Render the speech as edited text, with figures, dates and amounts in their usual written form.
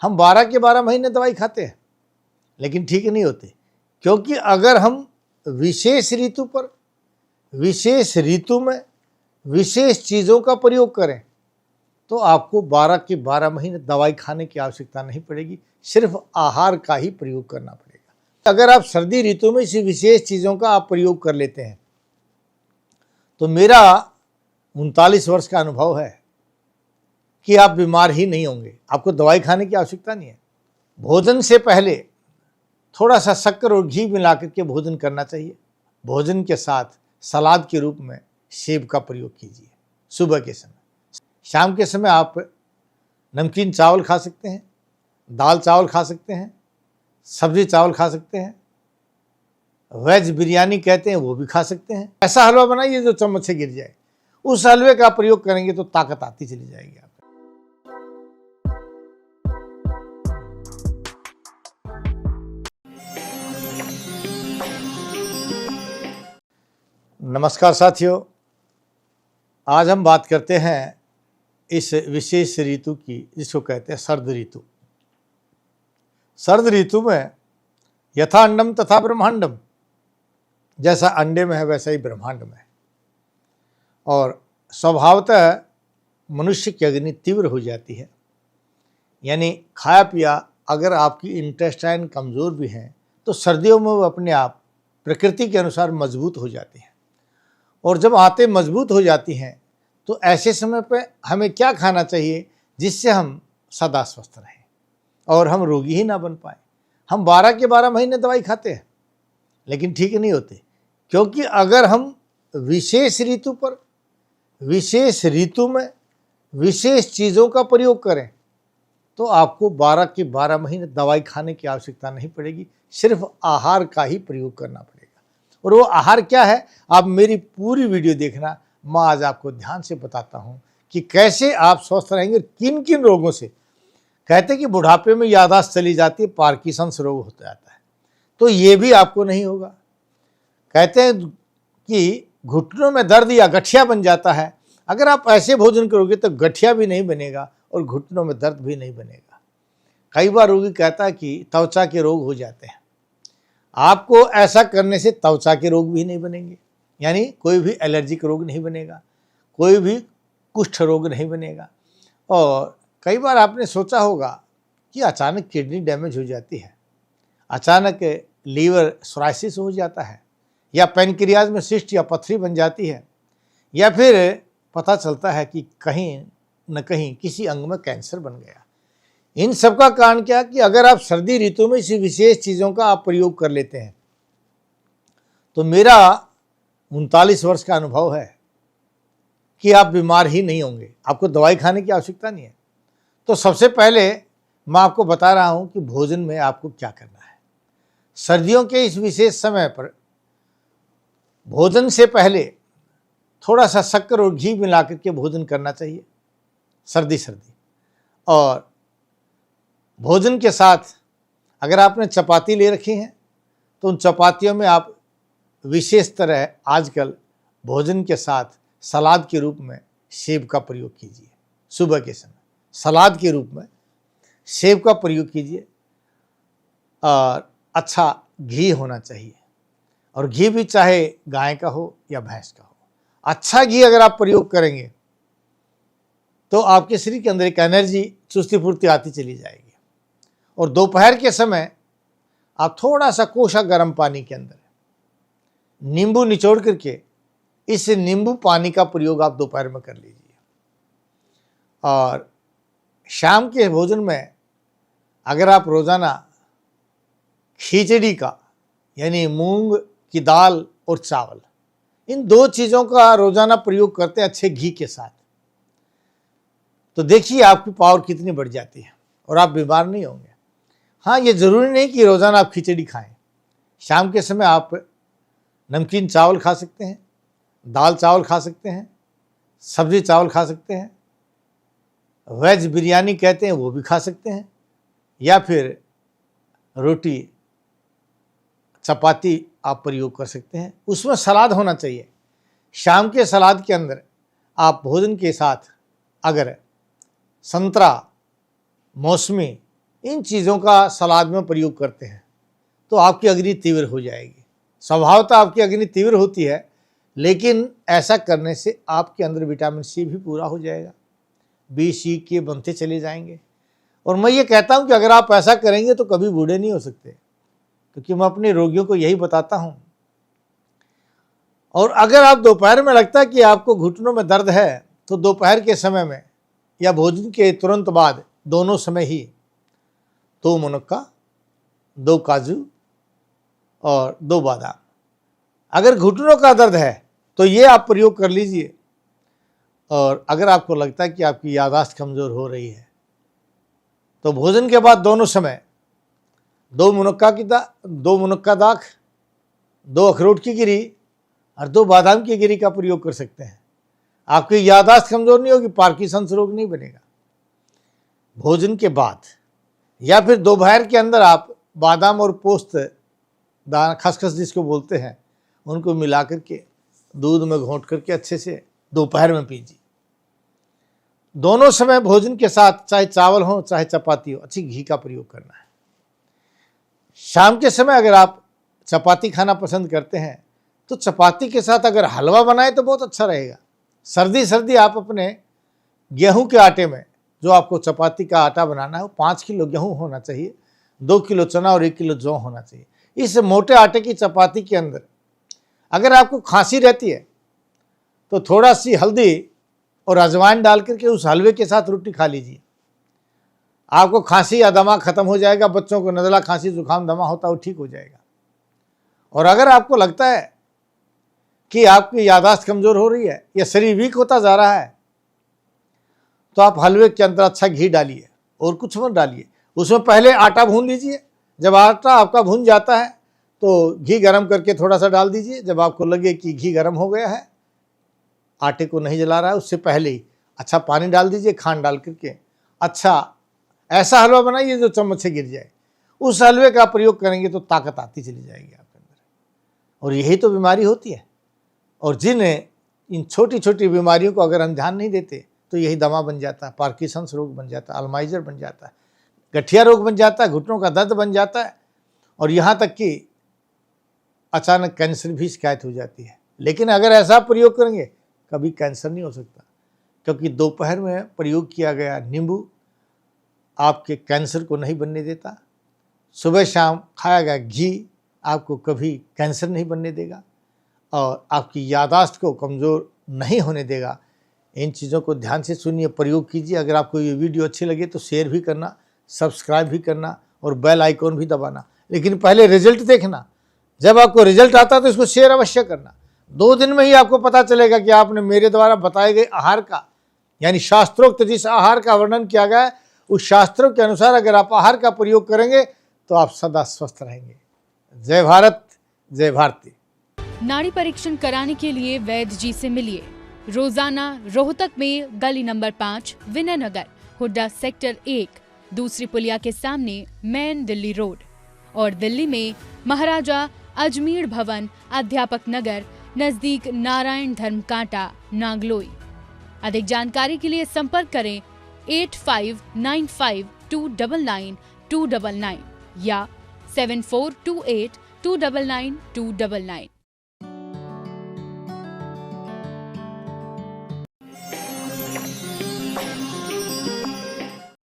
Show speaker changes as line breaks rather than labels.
हम 12 के 12 महीने दवाई खाते हैं लेकिन ठीक नहीं होते, क्योंकि अगर हम विशेष ऋतु पर, विशेष ऋतु में विशेष चीज़ों का प्रयोग करें तो आपको 12 के 12 महीने दवाई खाने की आवश्यकता नहीं पड़ेगी, सिर्फ आहार का ही प्रयोग करना पड़ेगा। अगर आप सर्दी ऋतु में इसी विशेष चीज़ों का आप प्रयोग कर लेते हैं तो मेरा 39 वर्ष का अनुभव है कि आप बीमार ही नहीं होंगे, आपको दवाई खाने की आवश्यकता नहीं है। भोजन से पहले थोड़ा सा शक्कर और घी मिला करके भोजन करना चाहिए। भोजन के साथ सलाद के रूप में सेब का प्रयोग कीजिए सुबह के समय। शाम के समय आप नमकीन चावल खा सकते हैं, दाल चावल खा सकते हैं, सब्जी चावल खा सकते हैं, वेज बिरयानी कहते हैं वो भी खा सकते हैं। ऐसा हलवा बनाइए जो चम्मच से गिर जाए, उस हलवे का प्रयोग करेंगे तो ताकत आती चली जाएगी आप। नमस्कार साथियों, आज हम बात करते हैं इस विशेष ऋतु की जिसको कहते हैं सर्द ऋतु। सर्द ऋतु में यथा अंडम तथा ब्रह्मांडम, जैसा अंडे में है वैसा ही ब्रह्मांड में है। और स्वभावतः मनुष्य की अग्नि तीव्र हो जाती है, यानी खाया पिया अगर आपकी इंटेस्टाइन कमज़ोर भी हैं तो सर्दियों में वो अपने आप प्रकृति के अनुसार मजबूत हो जाती हैं। और जब आते मजबूत हो जाती हैं तो ऐसे समय पे हमें क्या खाना चाहिए जिससे हम सदा स्वस्थ रहें और हम रोगी ही ना बन पाए। हम 12 के 12 महीने दवाई खाते हैं लेकिन ठीक नहीं होते, क्योंकि अगर हम विशेष ऋतु पर, विशेष ऋतु में विशेष चीज़ों का प्रयोग करें तो आपको 12 के 12 महीने दवाई खाने की आवश्यकता नहीं पड़ेगी, सिर्फ आहार का ही प्रयोग करना पड़ेगा। और वो आहार क्या है, आप मेरी पूरी वीडियो देखना। मैं आज आपको ध्यान से बताता हूँ कि कैसे आप स्वस्थ रहेंगे, किन किन रोगों से। कहते हैं कि बुढ़ापे में याददाश्त चली जाती है, पार्किंसंस रोग हो जाता है, तो ये भी आपको नहीं होगा। कहते हैं कि घुटनों में दर्द या गठिया बन जाता है, अगर आप ऐसे भोजन करोगे तो गठिया भी नहीं बनेगा और घुटनों में दर्द भी नहीं बनेगा। कई बार रोगी कहता है कि त्वचा के रोग हो जाते हैं, आपको ऐसा करने से त्वचा के रोग भी नहीं बनेंगे, यानी कोई भी एलर्जिक रोग नहीं बनेगा, कोई भी कुष्ठ रोग नहीं बनेगा। और कई बार आपने सोचा होगा कि अचानक किडनी डैमेज हो जाती है, अचानक लीवर सोराइसिस हो जाता है, या पैनक्रियाज में सिस्ट या पथरी बन जाती है, या फिर पता चलता है कि कहीं न कहीं किसी अंग में कैंसर बन गया। इन सब का कारण क्या कि अगर आप सर्दी ऋतु में इसी विशेष चीज़ों का आप प्रयोग कर लेते हैं तो मेरा 39 वर्ष का अनुभव है कि आप बीमार ही नहीं होंगे, आपको दवाई खाने की आवश्यकता नहीं है। तो सबसे पहले मैं आपको बता रहा हूं कि भोजन में आपको क्या करना है। सर्दियों के इस विशेष समय पर भोजन से पहले थोड़ा सा शक्कर और घी मिला करके भोजन करना चाहिए सर्दी। और भोजन के साथ अगर आपने चपाती ले रखी हैं तो उन चपातियों में आप विशेष तरह आजकल भोजन के साथ सलाद के रूप में सेब का प्रयोग कीजिए। सुबह के समय सलाद के रूप में सेब का प्रयोग कीजिए, और अच्छा घी होना चाहिए, और घी भी चाहे गाय का हो या भैंस का हो। अच्छा घी अगर आप प्रयोग करेंगे तो आपके शरीर के अंदर एक एनर्जी, चुस्ती फुर्ती आती चली जाएगी। और दोपहर के समय आप थोड़ा सा कोसा गर्म पानी के अंदर नींबू निचोड़ करके इस नींबू पानी का प्रयोग आप दोपहर में कर लीजिए। और शाम के भोजन में अगर आप रोज़ाना खिचड़ी का, यानी मूंग की दाल और चावल, इन दो चीज़ों का रोज़ाना प्रयोग करते हैं अच्छे घी के साथ, तो देखिए आपकी पावर कितनी बढ़ जाती है और आप बीमार नहीं होंगे। हाँ, ये ज़रूरी नहीं कि रोज़ाना आप खिचड़ी खाएं। शाम के समय आप नमकीन चावल खा सकते हैं, दाल चावल खा सकते हैं, सब्जी चावल खा सकते हैं, वेज बिरयानी कहते हैं वो भी खा सकते हैं, या फिर रोटी चपाती आप प्रयोग कर सकते हैं। उसमें सलाद होना चाहिए। शाम के सलाद के अंदर आप भोजन के साथ अगर संतरा, मौसमी इन चीज़ों का सलाद में प्रयोग करते हैं तो आपकी अग्नि तीव्र हो जाएगी। स्वभावतः आपकी अग्नि तीव्र होती है, लेकिन ऐसा करने से आपके अंदर विटामिन सी भी पूरा हो जाएगा, बी सी के बनते चले जाएंगे। और मैं ये कहता हूँ कि अगर आप ऐसा करेंगे तो कभी बूढ़े नहीं हो सकते, क्योंकि मैं अपने रोगियों को यही बताता हूँ। और अगर आप दोपहर में लगता है कि आपको घुटनों में दर्द है, तो दोपहर के समय में या भोजन के तुरंत बाद दोनों समय ही 2 मुनक्का, 2 काजू और 2 बादाम, अगर घुटनों का दर्द है तो ये आप प्रयोग कर लीजिए। और अगर आपको लगता है कि आपकी याददाश्त कमज़ोर हो रही है, तो भोजन के बाद दोनों समय 2 मुनक्का दाख, 2 अखरोट की गिरी और 2 बादाम की गिरी का प्रयोग कर सकते हैं। आपकी याददाश्त कमज़ोर नहीं होगी, पार्किंसंस रोग नहीं बनेगा। भोजन के बाद या फिर दोपहर के अंदर आप बादाम और पोस्त दाना, खसखस जिसको बोलते हैं, उनको मिला करके दूध में घोंट करके अच्छे से दोपहर में पीजिए। दोनों समय भोजन के साथ चाहे चावल हो चाहे चपाती हो, अच्छी घी का प्रयोग करना है। शाम के समय अगर आप चपाती खाना पसंद करते हैं तो चपाती के साथ अगर हलवा बनाए तो बहुत अच्छा रहेगा। सर्दी आप अपने गेहूं के आटे में, जो आपको चपाती का आटा बनाना है, वो 5 किलो गेहूं होना चाहिए, 2 किलो चना और 1 किलो जौ होना चाहिए। इस मोटे आटे की चपाती के अंदर अगर आपको खांसी रहती है तो थोड़ा सी हल्दी और अजवाइन डाल करके उस हलवे के साथ रोटी खा लीजिए। आपको खांसी या दमा खत्म हो जाएगा। बच्चों को नज़ला, खांसी, जुकाम, दमा होता है, वो ठीक हो जाएगा। और अगर आपको लगता है कि आपकी याददाश्त कमज़ोर हो रही है या शरीर वीक होता जा रहा है, तो आप हलवे के अंदर अच्छा घी डालिए और कुछ मत डालिए। उसमें पहले आटा भून लीजिए। जब आटा आपका भून जाता है तो घी गरम करके थोड़ा सा डाल दीजिए। जब आपको लगे कि घी गरम हो गया है, आटे को नहीं जला रहा है, उससे पहले ही अच्छा पानी डाल दीजिए, खांड डाल करके अच्छा ऐसा हलवा बनाइए जो चम्मच से गिर जाए। उस हलवे का प्रयोग करेंगे तो ताकत आती चली जाएगी आपके अंदर। और यही तो बीमारी होती है। और जिन्हें इन छोटी छोटी बीमारियों को अगर हम ध्यान नहीं देते तो यही दमा बन जाता है, पार्किंसंस रोग बन जाता है, अल्जाइमर बन जाता है, गठिया रोग बन जाता है, घुटनों का दर्द बन जाता है, और यहाँ तक कि अचानक कैंसर भी शिकायत हो जाती है। लेकिन अगर ऐसा प्रयोग करेंगे कभी कैंसर नहीं हो सकता, क्योंकि दोपहर में प्रयोग किया गया नींबू आपके कैंसर को नहीं बनने देता। सुबह शाम खाया गया घी आपको कभी कैंसर नहीं बनने देगा और आपकी याददाश्त को कमज़ोर नहीं होने देगा। इन चीज़ों को ध्यान से सुनिए, प्रयोग कीजिए। अगर आपको ये वीडियो अच्छी लगे तो शेयर भी करना, सब्सक्राइब भी करना और बेल आइकॉन भी दबाना। लेकिन पहले रिजल्ट देखना। जब आपको रिजल्ट आता है तो इसको शेयर अवश्य करना। 2 दिन में ही आपको पता चलेगा कि आपने मेरे द्वारा बताए गए आहार का, यानी शास्त्रोक्त जिस आहार का वर्णन किया गया है, उस शास्त्रों के अनुसार अगर आप आहार का प्रयोग करेंगे तो आप सदा स्वस्थ रहेंगे। जय भारत, जय भारती।
नाड़ी परीक्षण कराने के लिए वैद्य जी से मिलिए रोजाना रोहतक में गली नंबर 5, विनय नगर, हुड्डा सेक्टर 1, दूसरी पुलिया के सामने, मेन दिल्ली रोड, और दिल्ली में महाराजा अजमेर भवन, अध्यापक नगर, नजदीक नारायण धर्म कांटा, नागलोई। अधिक जानकारी के लिए संपर्क करें 8595299299 या 7428299299।